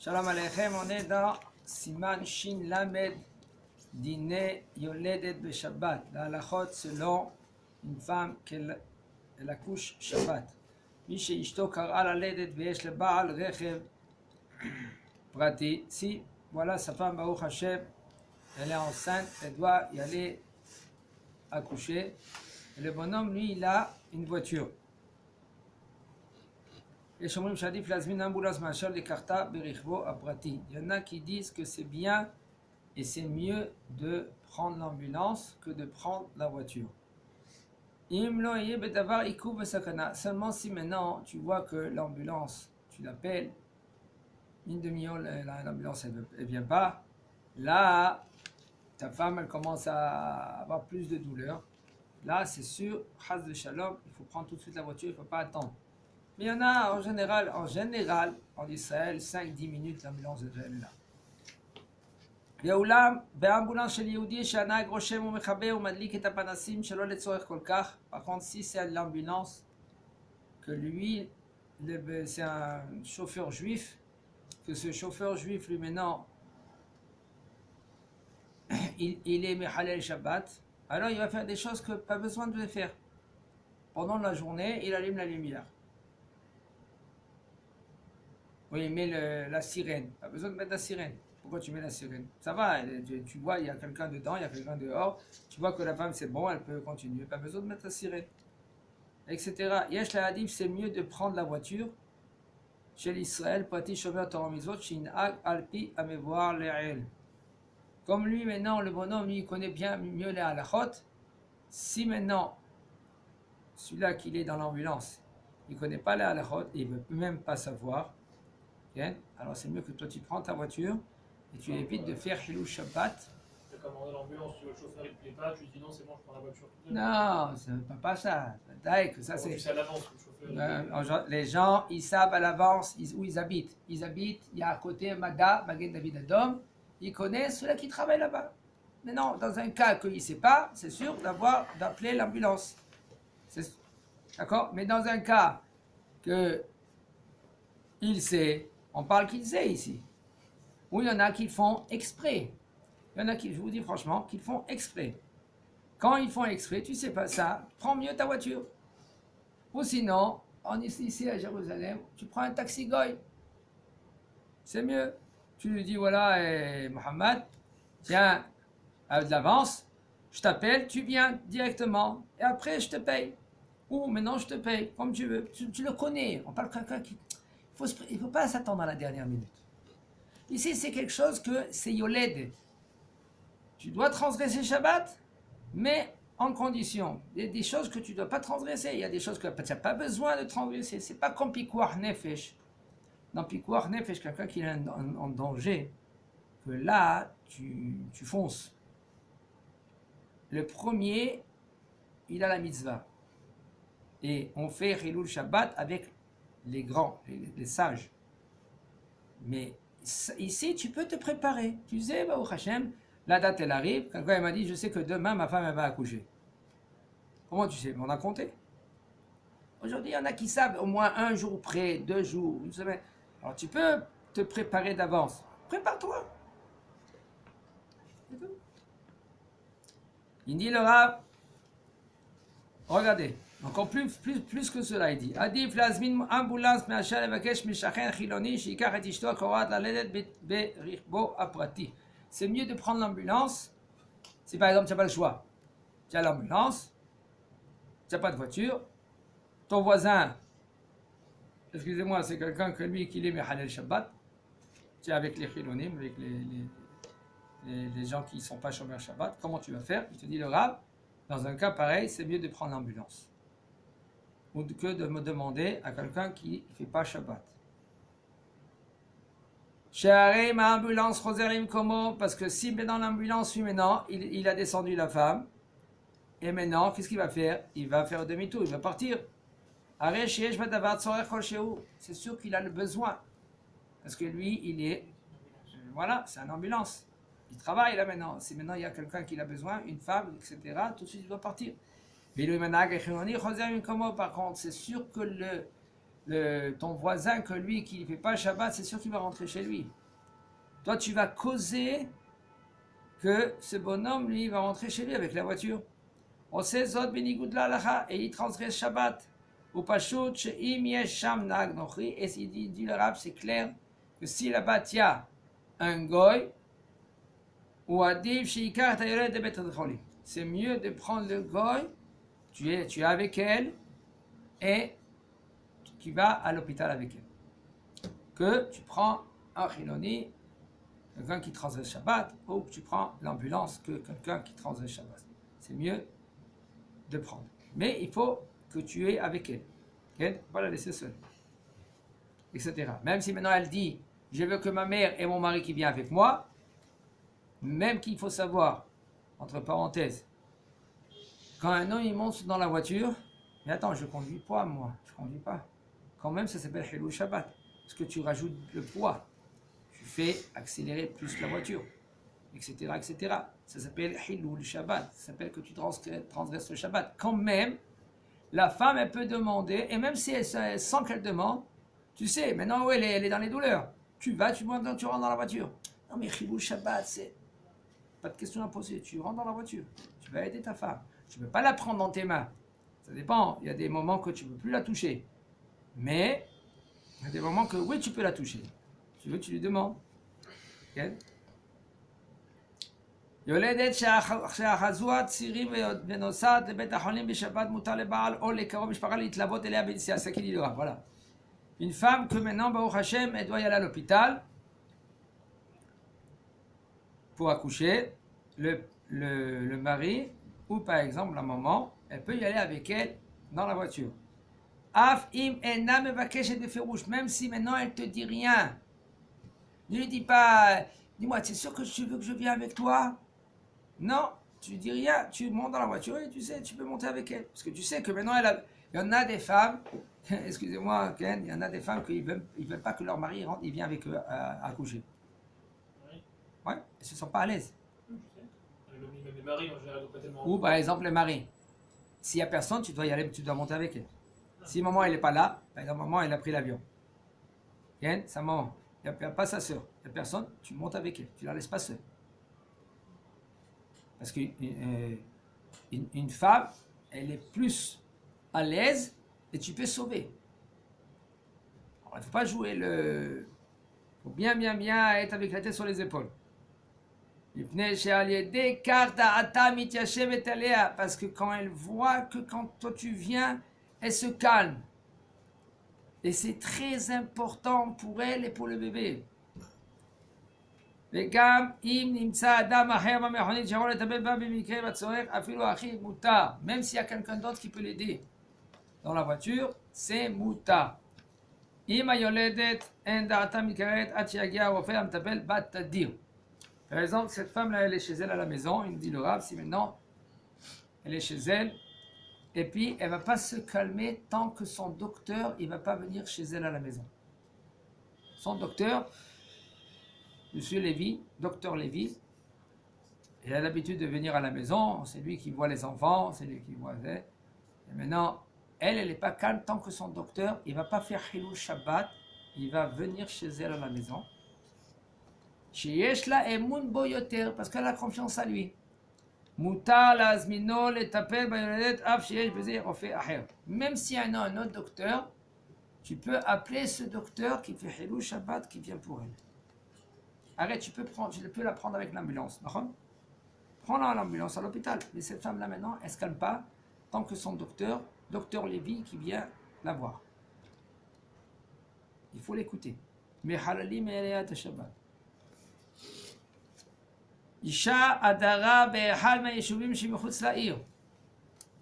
Shalom Aleichem, on est dans Siman Shin Lamed Dine Yoledet Beshabbat, la halachot selon une femme qu'elle accouche Shabbat. Mishe Ishto Kara Laledet Veyesh Lebaal Rechev Prati. Si, voilà sa femme Baruch Hashem, elle est enceinte, elle doit y aller accoucher. Et le bonhomme, lui, il a une voiture. Il y en a qui disent que c'est bien et c'est mieux de prendre l'ambulance que de prendre la voiture. Seulement si maintenant tu vois que l'ambulance, tu l'appelles, une demi-heure, l'ambulance elle ne vient pas, là ta femme elle commence à avoir plus de douleur. Là c'est sûr, chas de shalom, il faut prendre tout de suite la voiture, il ne faut pas attendre. Mais il y en a en général, en Israël, 5-10 minutes, l'ambulance est là. Par contre, si c'est l'ambulance, que lui, c'est un chauffeur juif, que ce chauffeur juif, lui maintenant, il est Mehalel Shabbat, alors il va faire des choses que pas besoin de faire. Pendant la journée, il allume la lumière. Oui, il met la sirène. Pas besoin de mettre la sirène. Pourquoi tu mets la sirène? Ça va, tu vois, il y a quelqu'un dedans, il y a quelqu'un dehors. Tu vois que la femme c'est bon, elle peut continuer. Pas besoin de mettre la sirène. Etc. Yesh la hadif, c'est mieux de prendre la voiture. Chez l'Israël, Pati Shomer Torah Mizot, Shin'ag Alpi Amevoir Le'el. Comme lui maintenant, le bonhomme, lui, il connaît bien mieux les halachot. Si maintenant, celui-là qui est dans l'ambulance, il ne connaît pas les halachot, il ne veut même pas savoir. Alors c'est mieux que toi tu prends ta voiture et tu évites de faire Hilou Shabbat. Tu as commandé l'ambulance, tu vois le chauffeur il te plaît pas, tu dis non c'est bon je prends la voiture. Non, c'est pas ça. Que ça c'est. Tu sais à l'avance le chauffeur. Les gens ils savent à l'avance où ils habitent. Ils habitent, il y a à côté Magen David Adom, ils connaissent ceux-là qui travaillent là-bas. Mais non, dans un cas qu'il ne sait pas, c'est sûr d'appeler l'ambulance. D'accord? Mais dans un cas que il sait, on parle qu'il sait ici. Ou il y en a qui font exprès. Il y en a qui, je vous dis franchement, qui font exprès. Quand ils font exprès, tu sais pas ça, prends mieux ta voiture. Ou sinon, ici à Jérusalem, tu prends un taxi goy. C'est mieux. Tu lui dis, voilà, Mohamed, tiens, avec de l'avance, je t'appelle, tu viens directement, et après je te paye. Ou maintenant je te paye, comme tu veux. Tu le connais. On parle de quelqu'un qui... Il ne faut pas s'attendre à la dernière minute. Ici, c'est quelque chose que c'est Yoled. Tu dois transgresser Shabbat, mais en condition. Il y a des choses que tu ne dois pas transgresser. Il y a des choses que tu n'as pas besoin de transgresser. Ce n'est pas comme Pikuach Nefesh. Dans Pikuach Nefesh, quelqu'un qui est en danger, que là, tu fonces. Le premier, il a la mitzvah. Et on fait Hilul Shabbat avec les grands, les sages. Mais ici, tu peux te préparer. Tu sais, Baruch Hashem, la date, elle arrive. Quelqu'un m'a dit, je sais que demain, ma femme, elle va accoucher. Comment tu sais? On a compté. Aujourd'hui, il y en a qui savent au moins un jour près, 2 jours, une semaine. Alors, tu peux te préparer d'avance. Prépare-toi. C'est tout. Il dit le Rav, regardez. Encore plus que cela, il dit. Adif lazmin ambulance me'achal evakesh mishachen chiloni shikach et ishto korat laledet berichbo aprati. C'est mieux de prendre l'ambulance. Si par exemple tu n'as pas le choix, tu as l'ambulance, tu n'as pas de voiture, ton voisin, excusez-moi, c'est quelqu'un que lui qui est mehalel Shabbat, tu es avec les chilonim, avec les gens qui ne sont pas shomer Shabbat, comment tu vas faire? Il te dit le Rav, dans un cas pareil, c'est mieux de prendre l'ambulance. Ou que de me demander à quelqu'un qui ne fait pas Shabbat. Chez ma ambulance, Roserim Como, parce que si dans l'ambulance, lui maintenant, il a descendu la femme, et maintenant, qu'est-ce qu'il va faire? Il va faire demi-tour, il va partir. C'est sûr qu'il a le besoin, parce que lui, il est, voilà, c'est une ambulance. Il travaille là maintenant. Si maintenant il y a quelqu'un qui a besoin, une femme, etc., tout de suite il doit partir. Par contre, c'est sûr que ton voisin que lui qui ne fait pas Shabbat, c'est sûr qu'il va rentrer chez lui. Toi, tu vas causer que ce bonhomme, lui, va rentrer chez lui avec la voiture. On sait Zot Benigud la halacha, et il transgresse Shabbat. Ou Pashut, She'im Yesh Sham Nag Nochri, et il dit le Rab, c'est clair que si là-bas il y a un goy, ou Adif Sheikar Tayoret de Bet Cholim, c'est mieux de prendre le goy, tu es avec elle, et tu vas à l'hôpital avec elle. Que tu prends un Chiloni, quelqu'un qui transgresse Shabbat, ou que tu prends l'ambulance que quelqu'un qui transgresse Shabbat. C'est mieux de prendre. Mais il faut que tu es avec elle. Elle ne faut pas la laisser seule. Etc. Même si maintenant elle dit, je veux que ma mère et mon mari qui viennent avec moi, même qu'il faut savoir, entre parenthèses, quand un homme il monte dans la voiture, mais attends, je ne conduis pas moi, je ne conduis pas. Quand même, ça s'appelle Hilul Shabbat. Parce que tu rajoutes le poids. Tu fais accélérer plus la voiture, etc. etc. Ça s'appelle Hilul Shabbat. Ça s'appelle que tu transgresses le Shabbat. Quand même, la femme, elle peut demander, et même si elle sent qu'elle demande, tu sais, maintenant, elle est dans les douleurs. Tu vas, tu rentres dans la voiture. Non, mais Hilul Shabbat, c'est pas de question à poser. Tu rentres dans la voiture. Tu vas aider ta femme. Tu ne peux pas la prendre dans tes mains. Ça dépend. Il y a des moments que tu ne peux plus la toucher. Mais, il y a des moments que oui, tu peux la toucher. Tu veux, tu lui demandes. כן? יולדת שהחזוה צירים ונוסעת לבית החולים בשבת מותר לבעל או לקרוב משפחה להתלוות אליה בנסיעה. C'est qui dit le voilà. Une femme que maintenant, Baruch Hashem, elle doit y aller à l'hôpital pour accoucher. Le mari, ou par exemple la maman, elle peut y aller avec elle dans la voiture. Af im ena mevakeshet befirouch, même si maintenant elle te dit rien. Ne lui dis pas, dis-moi, tu es sûr que tu veux que je vienne avec toi? Non, tu dis rien, tu montes dans la voiture et tu sais, tu peux monter avec elle. Parce que tu sais que maintenant, il y en a des femmes, excusez-moi Ken, il y en a des femmes qui ne veulent pas que leur mari rentre, il vient avec eux à coucher. Oui. Ouais, elles ne se sentent pas à l'aise. Je sais. Même les maris, en général, pas tellement. Ou par exemple, le mari. S'il n'y a personne, tu dois y aller, tu dois monter avec elle. Si maman, elle n'est pas là, par exemple, maman, elle a pris l'avion. Ken, sa maman. Il n'y a pas sa soeur, il n'y a personne, tu montes avec elle, tu ne la laisses pas seule. Parce qu'une femme, elle est plus à l'aise et tu peux sauver. Alors, il ne faut pas jouer il faut bien être avec la tête sur les épaules. Parce que quand elle voit que quand toi tu viens, elle se calme. Et c'est très important pour elle et pour le bébé. Même s'il y a quelqu'un d'autre qui peut l'aider dans la voiture, c'est mutar. Par exemple, cette femme-là, elle est chez elle à la maison, il me dit le Rav, si maintenant elle est chez elle, et puis elle ne va pas se calmer tant que son docteur il ne va pas venir chez elle à la maison. Son docteur, Monsieur Lévy, docteur Lévy, il a l'habitude de venir à la maison, c'est lui qui voit les enfants, c'est lui qui voit... Et maintenant, elle n'est pas calme tant que son docteur, il ne va pas faire Hilul Shabbat, il va venir chez elle à la maison. Parce qu'elle a confiance à lui. Même s'il y a un autre docteur, tu peux appeler ce docteur qui fait Hilul Shabbat qui vient pour elle. Arrête, tu peux la prendre avec l'ambulance. Prends-la à l'ambulance à l'hôpital. Mais cette femme-là maintenant, elle ne se calme pas tant que son docteur Lévy, qui vient la voir. Il faut l'écouter. Mais halali me'eleyat Shabbat. Isha adara be'ehad ma'yeshuvim shemichutz la'ir.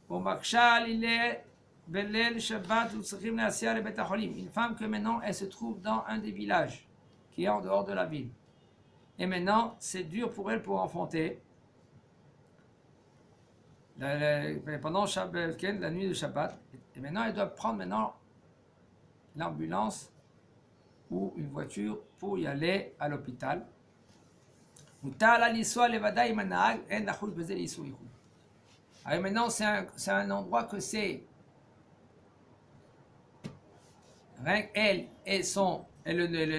U'maksha lile belel Shabbat u'tzrichim le'asiyah lebet hacholim. Une femme que maintenant, elle se trouve dans un des villages qui est en dehors de la ville. Et maintenant, c'est dur pour elle pour enfanter. Pendant la nuit de Shabbat. Et maintenant, elle doit prendre l'ambulance ou une voiture pour y aller à l'hôpital. Alors maintenant, c'est un endroit que c'est rien qu'elle et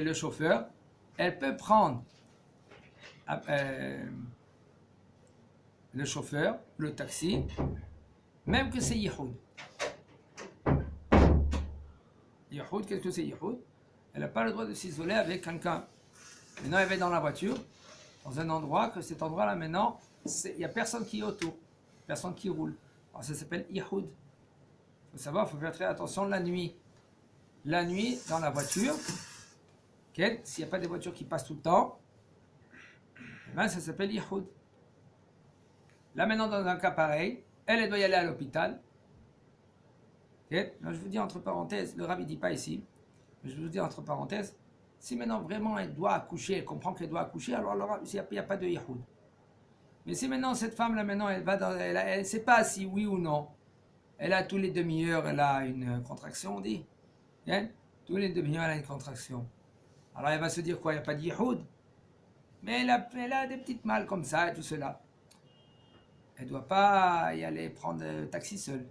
le chauffeur, elle peut prendre le chauffeur, le taxi, même que c'est Yihoud. Yihoud, qu'est-ce que c'est Yihoud? Elle n'a pas le droit de s'isoler avec quelqu'un. Maintenant, elle va dans la voiture, dans un endroit, que cet endroit-là, maintenant, il n'y a personne qui est autour, personne qui roule. Alors, ça s'appelle Yihoud. Il faut savoir, il faut faire très attention la nuit. La nuit, dans la voiture, okay, s'il n'y a pas des voitures qui passent tout le temps, ben, ça s'appelle Yihoud. Là, maintenant, dans un cas pareil, elle doit y aller à l'hôpital. Okay. Je vous dis entre parenthèses, le Rav ne dit pas ici, mais je vous dis entre parenthèses, si maintenant vraiment elle doit accoucher, elle comprend qu'elle doit accoucher, alors il n'y a pas de Yihoud. Mais si maintenant cette femme-là, maintenant, elle va dans, elle ne sait pas si oui ou non, elle a tous les demi-heures, elle a une contraction, on dit. Okay. Tous les demi-heures, elle a une contraction. Alors elle va se dire quoi? Il n'y a pas de Yihoud. Mais elle a des petites malles comme ça et tout cela. Elle ne doit pas y aller prendre le taxi seule.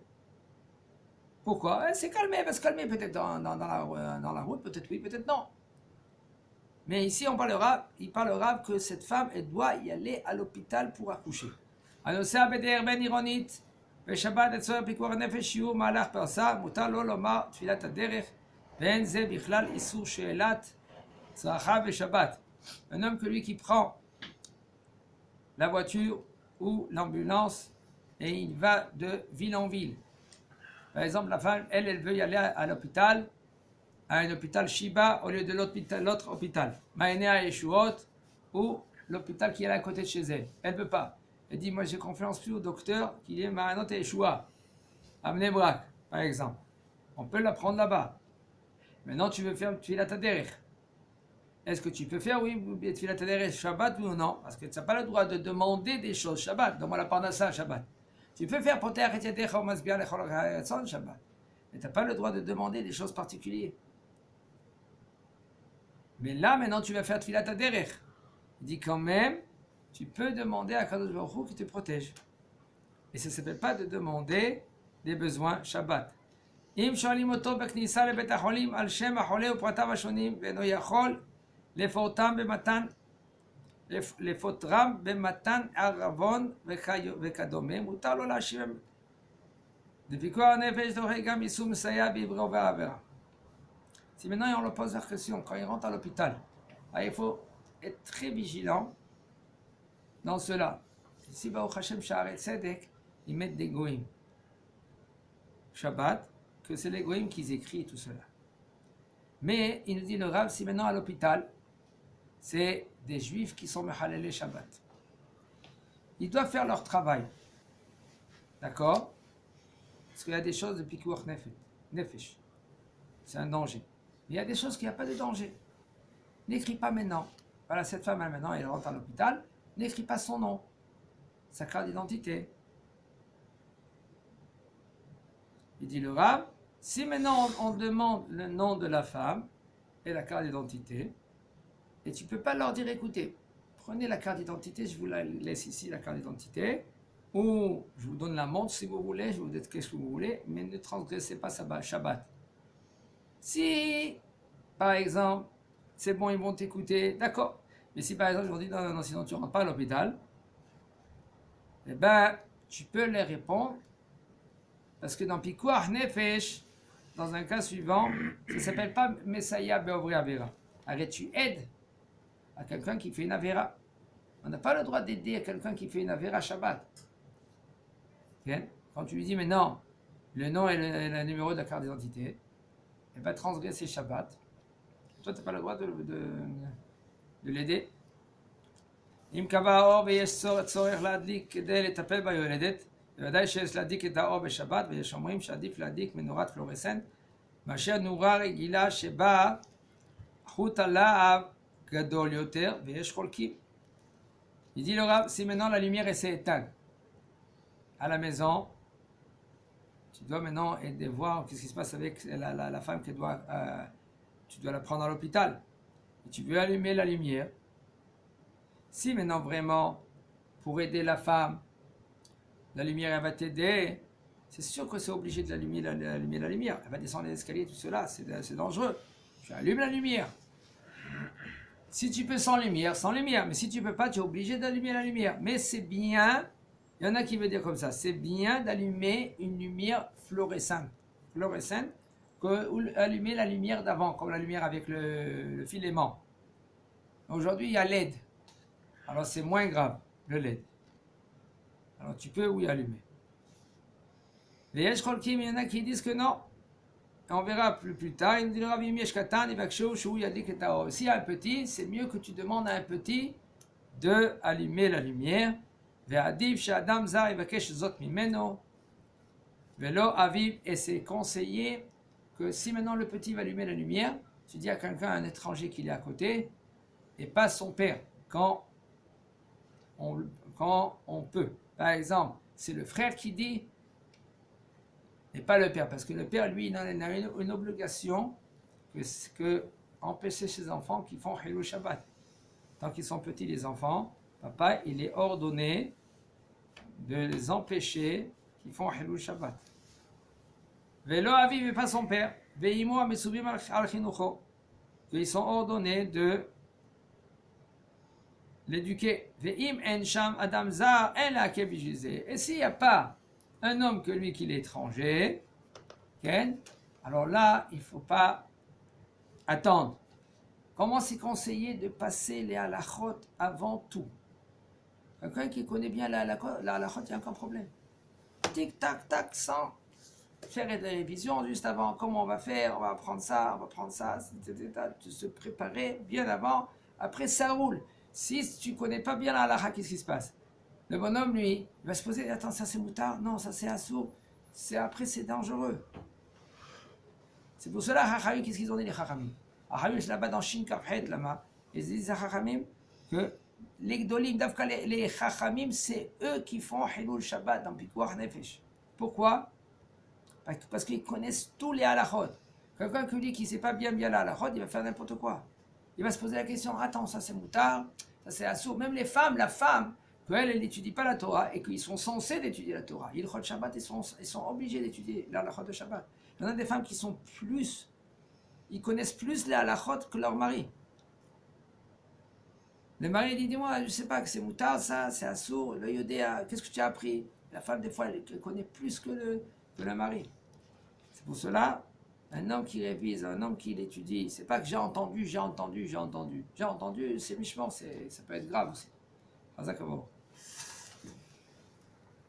Pourquoi? Elle s'est calmée, elle va se calmer peut-être dans la route, peut-être oui, peut-être non. Mais ici, il parlera que cette femme, elle doit y aller à l'hôpital pour accoucher. הנוסע בדרך בין-עירונית בשבת לצורך פיקוח נפש שיעור מהלך פרסה, מותר לו לומר תפילת הדרך, ואין זה בכלל איסור שאלת צרכיו בשבת. Un homme que lui qui prend la voiture ou l'ambulance et il va de ville en ville. Par exemple, la femme, elle veut y aller à l'hôpital, à un hôpital Shiba au lieu de l'autre hôpital, Maenea Yeshuot, ou l'hôpital qui est là à côté de chez elle. Elle ne peut pas. Elle dit, moi j'ai confiance plus au docteur qu'il est Maranot et Yeshua, à Mnebrak, par exemple. On peut la prendre là-bas. Maintenant, tu veux faire Tfilat Haderech. Est-ce que tu peux faire, oui, Tfilat Haderech Shabbat, oui ou non? Parce que tu n'as pas le droit de demander des choses Shabbat. Donne-moi la parnassa Shabbat. Tu peux faire Poter et Yadecha ou Masbia Lechol Haratzon Shabbat. Mais tu n'as pas le droit de demander des choses particulières. Mais là, maintenant, tu vas faire Tfilat Haderech. Il dit quand même, tu peux demander à Kadosh Baruch Hu qui te protège. Et ça ne s'appelle pas de demander des besoins Shabbat. אם שואלים אותו בכניסה לבית החולים על שם החולה ופרטיו השונים ואינו יכול לפוטרם במתן ערבון וכדומה, מותר לו להשיב. בפיקוח הנפש דוחה גם איסור מסייע בעברו ועבירה. Si maintenant on leur pose la question, quand il rentre à l'hôpital, il faut être très vigilant dans cela. Ici, Baruch Hashem, Sha'arei Tzedek, ils mettent des goïms. Shabbat, que c'est les goïms qui écrivent tout cela. Mais, il nous dit le Rav, si maintenant à l'hôpital, c'est des juifs qui sont Mehalelé Shabbat. Ils doivent faire leur travail. D'accord? Parce qu'il y a des choses de Pikuach Nefesh. C'est un danger. Mais il y a des choses qu'il n'y a pas de danger. N'écris pas maintenant. Voilà, cette femme, maintenant, elle rentre à l'hôpital. N'écris pas son nom, sa carte d'identité. Il dit le Rav, si maintenant on demande le nom de la femme et la carte d'identité, et tu ne peux pas leur dire, écoutez, prenez la carte d'identité, je vous la laisse ici, la carte d'identité, ou je vous donne la montre si vous voulez, je vous dis qu'est-ce que vous voulez, mais ne transgressez pas Shabbat. Si, par exemple, c'est bon, ils vont t'écouter, d'accord. Mais si par exemple, ils vont dire, non, sinon tu ne rentres pas à l'hôpital, eh bien, tu peux leur répondre, parce que dans Pikuach Nefesh, dans un cas suivant, ça ne s'appelle pas Messiah Be'ovri Avera. Arrête, tu aides à quelqu'un qui fait une Avera. On n'a pas le droit d'aider à quelqu'un qui fait une Avera Shabbat. Okay? Quand tu lui dis, mais non, le nom et le numéro de la carte d'identité, et bien transgresser Shabbat, toi, tu n'as pas le droit de l'aider. אם קבע האור ויש צורך להדליק כדי לטפל ביולדת, בוודאי שיש להדליק את האור בשבת, ויש אומרים שעדיף להדליק מנורת פלורסנט, מאשר נורה רגילה שבה חוט הלהב גדול יותר, ויש חולקים. Il dit le Rav, si maintenant la lumière s'est éteinte à la maison, tu dois maintenant aider voir qu'est-ce qui se passe avec la femme qui doit, tu dois la prendre à l'hôpital. Et tu veux allumer la lumière. Si maintenant vraiment, pour aider la femme, la lumière elle va t'aider, c'est sûr que c'est obligé de allumer la lumière. Elle va descendre les escaliers, tout cela, c'est dangereux. Tu allumes la lumière. Si tu peux sans lumière, sans lumière. Mais si tu peux pas, tu es obligé d'allumer la lumière. Mais c'est bien, il y en a qui veulent dire comme ça, c'est bien d'allumer une lumière fluorescente. Fluorescente, ou allumer la lumière d'avant, comme la lumière avec le filament. Aujourd'hui, il y a LED. Alors c'est moins grave, le LED. Alors tu peux, oui, allumer. Les Yesh Cholkim, il y en a qui disent que non. Et on verra plus tard. Il me dit, Rabbi Yesh Katan, il va que S'il y a un petit, c'est mieux que tu demandes à un petit de allumer la lumière. Ve'adiv she'adam zar yivakesh zot mimeno. Ve'lo aviv, et c'est conseillé que si maintenant le petit va allumer la lumière, tu dis à quelqu'un, un étranger qui est à côté, et pas son père, quand on peut. Par exemple, c'est le frère qui dit, et pas le père, parce que le père, lui, il a une obligation que empêcher ses enfants qui font Hilul Shabbat. Tant qu'ils sont petits, les enfants, papa, il est ordonné de les empêcher qui font Hilul Shabbat. Velo aviv et pas son père. Veimo amesubim al chinucho. Ils sont ordonnés de l'éduquer. Veim en sham adam zar en la kebijizé. Et s'il n'y a pas un homme que lui qui est étranger, alors là, il ne faut pas attendre. Comment c'est conseillé de passer les halachot avant tout? Quelqu'un qui connaît bien la halachot, il n'y a aucun problème. Tic, tac, tac, sans faire des révisions juste avant. Comment on va faire? On va prendre ça, de se préparer bien avant. Après, ça roule. Si tu ne connais pas bien la halacha, qu'est-ce qui se passe? Le bonhomme, lui, il va se poser, attends, ça c'est moutard, non, ça c'est assourd, après c'est dangereux. C'est pour cela, Chachamim, qu'est-ce qu'ils ont dit les Chachamim? Chachamim, c'est là-bas dans Shin Kafhet, là-bas, ils disent à Chachamim que les Gdolim, les Chachamim, c'est eux qui font Hilul Shabbat dans Pikuach Nefesh. Pourquoi? Parce qu'ils connaissent tous les halachot. Quelqu'un qui ne sait pas bien la halachot, il va faire n'importe quoi. Il va se poser la question, attends, ça c'est moutard, ça c'est assourd. Même les femmes, la femme, qu'elle n'étudie pas la Torah et qu'ils sont censés d'étudier la Torah. Ils Shabbat, ils sont obligés d'étudier la halachot de Shabbat. Il y en a des femmes qui sont ils connaissent plus les halachot que leur mari. Le mari dit, dis-moi, je ne sais pas que c'est moutard, ça, c'est assourd, le yodéa, qu'est-ce que tu as appris? La femme, des fois, elle connaît plus que le mari. C'est pour cela, un homme qui révise, un homme qui l'étudie, c'est pas que j'ai entendu, c'est michement, ça peut être grave aussi.